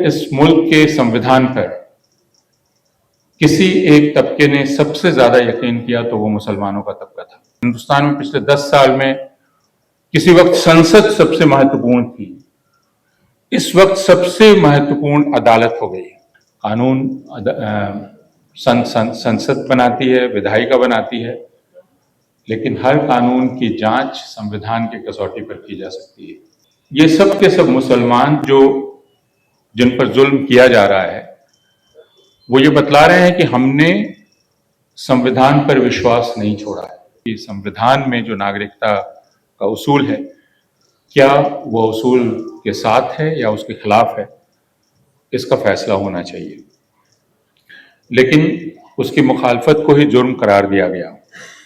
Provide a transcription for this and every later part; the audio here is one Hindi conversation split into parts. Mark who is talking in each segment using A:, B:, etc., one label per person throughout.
A: इस मुल्क के संविधान पर किसी एक तबके ने सबसे ज्यादा यकीन किया तो वो मुसलमानों का तबका था। हिंदुस्तान में पिछले 10 साल में किसी वक्त संसद सबसे महत्वपूर्ण थी, इस वक्त सबसे महत्वपूर्ण अदालत हो गई। कानून संसद बनाती है, विधायिका बनाती है, लेकिन हर कानून की जांच संविधान की कसौटी पर की जा सकती है। ये सब के सब मुसलमान जिन पर जुल्म किया जा रहा है, वो ये बतला रहे हैं कि हमने संविधान पर विश्वास नहीं छोड़ा है कि संविधान में जो नागरिकता का उसूल है, क्या वो उसूल के साथ है या उसके खिलाफ है, इसका फैसला होना चाहिए। लेकिन उसकी मुखालफत को ही जुर्म करार दिया गया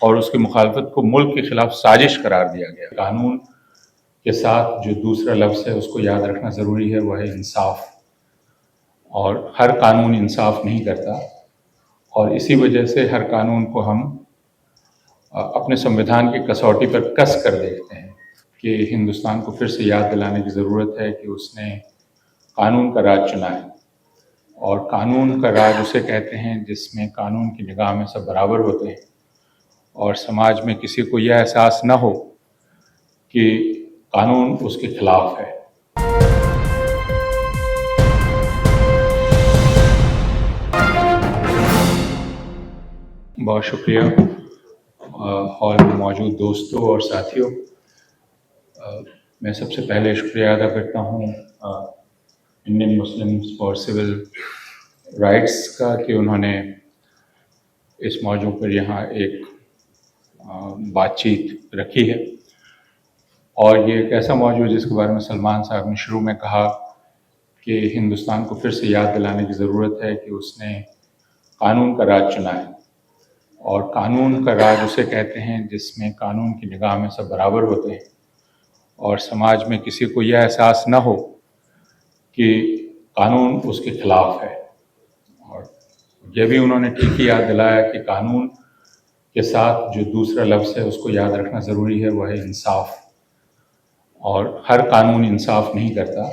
A: और उसकी मुखालफत को मुल्क के खिलाफ साजिश करार दिया गया। कानून के साथ जो दूसरा लफ्ज़ है उसको याद रखना ज़रूरी है, वह है इंसाफ। और हर कानून इंसाफ नहीं करता और इसी वजह से हर कानून को हम अपने संविधान की कसौटी पर कस कर देखते हैं कि हिंदुस्तान को फिर से याद दिलाने की ज़रूरत है कि उसने कानून का राज चुना है। और कानून का राज उसे कहते हैं जिसमें कानून की निगाह में सब बराबर होते हैं और समाज में किसी को यह एहसास न हो कि कानून उसके खिलाफ है। बहुत शुक्रिया हॉल में मौजूद दोस्तों और साथियों। मैं सबसे पहले शुक्रिया अदा करता हूँ Indian Muslims for civil rights का कि उन्होंने इस मौजू पर यहाँ एक बातचीत रखी है। और ये एक ऐसा मौजू है जिसके बारे में सलमान साहब ने शुरू में कहा कि हिंदुस्तान को फिर से याद दिलाने की ज़रूरत है कि उसने कानून का राज चुना है। और कानून का राज उसे कहते हैं जिसमें कानून की निगाह में सब बराबर होते हैं और समाज में किसी को यह एहसास न हो कि कानून उसके खिलाफ है। और यह भी उन्होंने ठीक ही याद दिलाया कि कानून के साथ जो दूसरा लफ्ज़ है उसको याद रखना ज़रूरी है, वह है इंसाफ। और हर कानून इंसाफ नहीं करता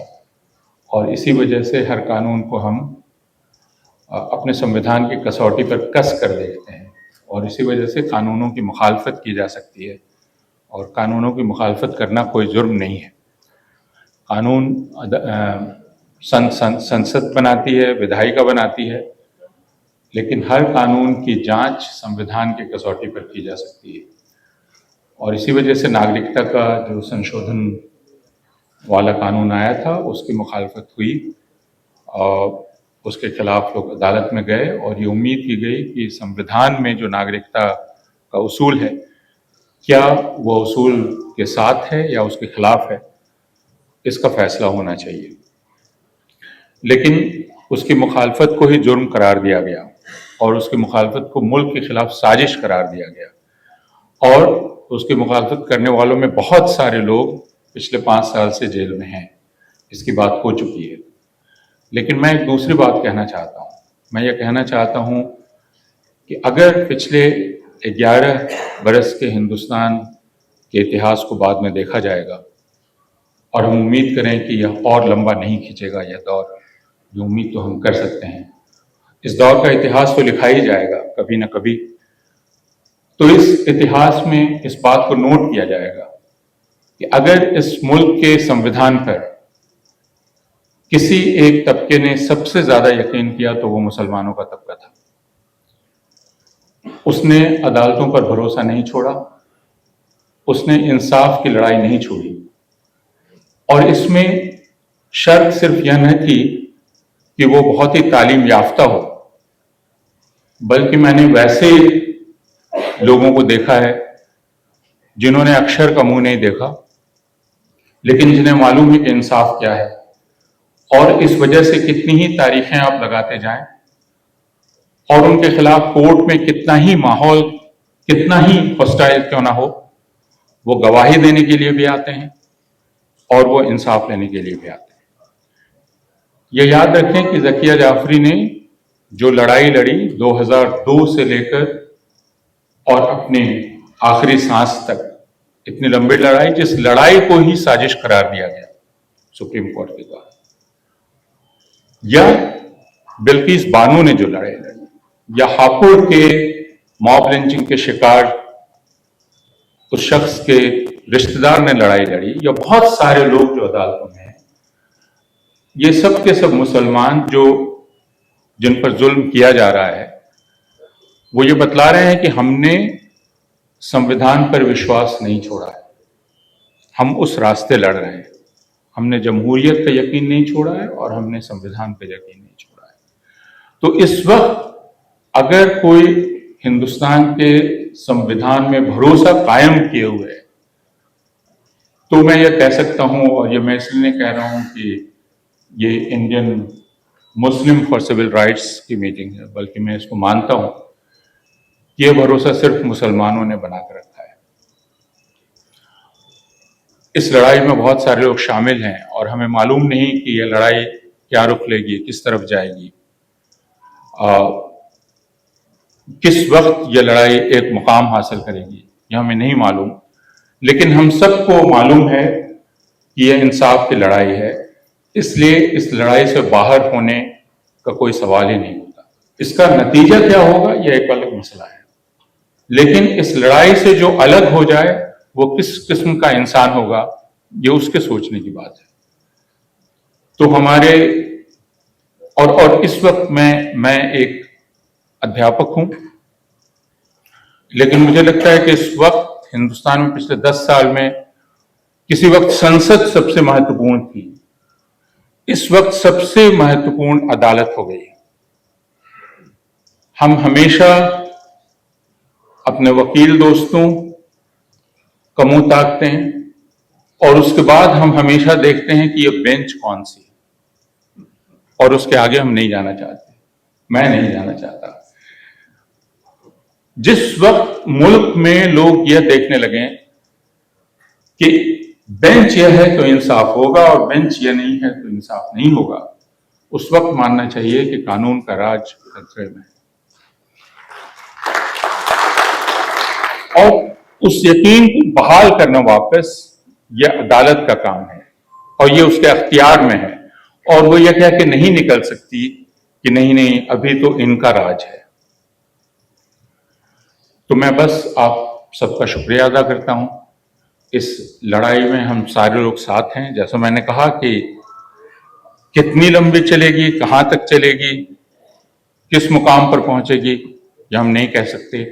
A: और इसी वजह से हर कानून को हम अपने संविधान की कसौटी पर कस कर देखते हैं और इसी वजह से कानूनों की मुखालफत की जा सकती है और कानूनों की मुखालफत करना कोई जुर्म नहीं है। कानून संसद बनाती है, विधायिका बनाती है, लेकिन हर कानून की जांच संविधान की कसौटी पर की जा सकती है। और इसी वजह से नागरिकता का जो संशोधन वाला कानून आया था उसकी मुखालफत हुई और उसके खिलाफ लोग अदालत में गए और ये उम्मीद की गई कि संविधान में जो नागरिकता का उसूल है, क्या वो उसूल के साथ है या उसके खिलाफ है, इसका फैसला होना चाहिए। लेकिन उसकी मुखालफत को ही जुर्म करार दिया गया और उसकी मुखालफत को मुल्क के खिलाफ साजिश करार दिया गया और उसकी मुखालफत करने वालों में बहुत सारे लोग पिछले 5 साल से जेल में हैं। इसकी बात हो चुकी है। लेकिन मैं एक दूसरी बात कहना चाहता हूँ। मैं ये कहना चाहता हूँ कि अगर पिछले 11 बरस के हिंदुस्तान के इतिहास को बाद में देखा जाएगा और हम उम्मीद करें कि यह और लंबा नहीं खींचेगा यह दौर, ये उम्मीद तो हम कर सकते हैं। इस दौर का इतिहास तो लिखा ही जाएगा कभी न कभी। तो इस इतिहास में इस बात को नोट किया जाएगा कि अगर इस मुल्क के संविधान पर किसी एक तबके ने सबसे ज्यादा यकीन किया तो वो मुसलमानों का तबका था। उसने अदालतों पर भरोसा नहीं छोड़ा, उसने इंसाफ की लड़ाई नहीं छोड़ी और इसमें शर्त सिर्फ यह न थी कि वो बहुत ही तालीम याफ्ता हो, बल्कि मैंने वैसे लोगों को देखा है जिन्होंने अक्षर का मुंह नहीं देखा लेकिन जिन्हें मालूम है कि इंसाफ क्या है। और इस वजह से कितनी ही तारीखें आप लगाते जाएं और उनके खिलाफ कोर्ट में कितना ही माहौल, कितना ही हॉस्टाइल क्यों ना हो, वो गवाही देने के लिए भी आते हैं और वो इंसाफ लेने के लिए भी आते हैं। ये याद रखें कि ज़किया जाफरी ने जो लड़ाई लड़ी 2002 से लेकर और अपने आखिरी सांस तक, इतनी लंबी लड़ाई, जिस लड़ाई को ही साजिश करार दिया गया सुप्रीम कोर्ट के द्वारा। या बिल्किस बानो ने जो लड़ाई लड़ी, या हापुड़ के मॉब लिंचिंग के शिकार उस शख्स के रिश्तेदार ने लड़ाई लड़ी, या बहुत सारे लोग जो अदालतों में हैं, ये सब के सब मुसलमान जो जिन पर जुल्म किया जा रहा है, वो ये बतला रहे हैं कि हमने संविधान पर विश्वास नहीं छोड़ा है, हम उस रास्ते लड़ रहे हैं। हमने जमहूरियत का यकीन नहीं छोड़ा है और हमने संविधान पर यकीन नहीं छोड़ा है। तो इस वक्त अगर कोई हिंदुस्तान के संविधान में भरोसा कायम किए हुए है, तो मैं ये कह सकता हूं, और ये मैं इसलिए कह रहा हूं कि ये Indian Muslim for civil rights की मीटिंग है, बल्कि मैं इसको मानता हूं कि यह भरोसा सिर्फ मुसलमानों ने बनाकर रखा है। इस लड़ाई में बहुत सारे लोग शामिल हैं और हमें मालूम नहीं कि यह लड़ाई क्या रुख लेगी, किस तरफ जाएगी, किस वक्त यह लड़ाई एक मुकाम हासिल करेगी, यह हमें नहीं मालूम। लेकिन हम सबको मालूम है कि यह इंसाफ की लड़ाई है, इसलिए इस लड़ाई से बाहर होने का कोई सवाल ही नहीं होता। इसका नतीजा क्या होगा, यह एक अलग मसला है, लेकिन इस लड़ाई से जो अलग हो जाए वो किस किस्म का इंसान होगा, ये उसके सोचने की बात है। तो हमारे और इस वक्त मैं एक अध्यापक हूं, लेकिन मुझे लगता है कि इस वक्त हिंदुस्तान में पिछले 10 साल में किसी वक्त संसद सबसे महत्वपूर्ण थी, इस वक्त सबसे महत्वपूर्ण अदालत हो गई। हम हमेशा अपने वकील दोस्तों का मुंह ताकते हैं और उसके बाद हम हमेशा देखते हैं कि ये बेंच कौन सी है, और उसके आगे हम नहीं जाना चाहते, मैं नहीं जाना चाहता। जिस वक्त मुल्क में लोग यह देखने लगे कि बेंच यह है तो इंसाफ होगा और बेंच यह नहीं है तो इंसाफ नहीं होगा, उस वक्त मानना चाहिए कि कानून का राज खतरे में है। और उस यकीन को बहाल करना वापस यह अदालत का काम है और यह उसके अख्तियार में है, और वो यह कह के नहीं निकल सकती कि नहीं अभी तो इनका राज है। तो मैं बस आप सबका शुक्रिया अदा करता हूं। इस लड़ाई में हम सारे लोग साथ हैं। जैसा मैंने कहा कि कितनी लंबी चलेगी, कहां तक चलेगी, किस मुकाम पर पहुंचेगी, ये हम नहीं कह सकते,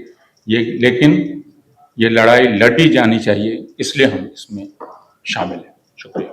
A: लेकिन ये लड़ाई लड़ी जानी चाहिए, इसलिए हम इसमें शामिल हैं। शुक्रिया।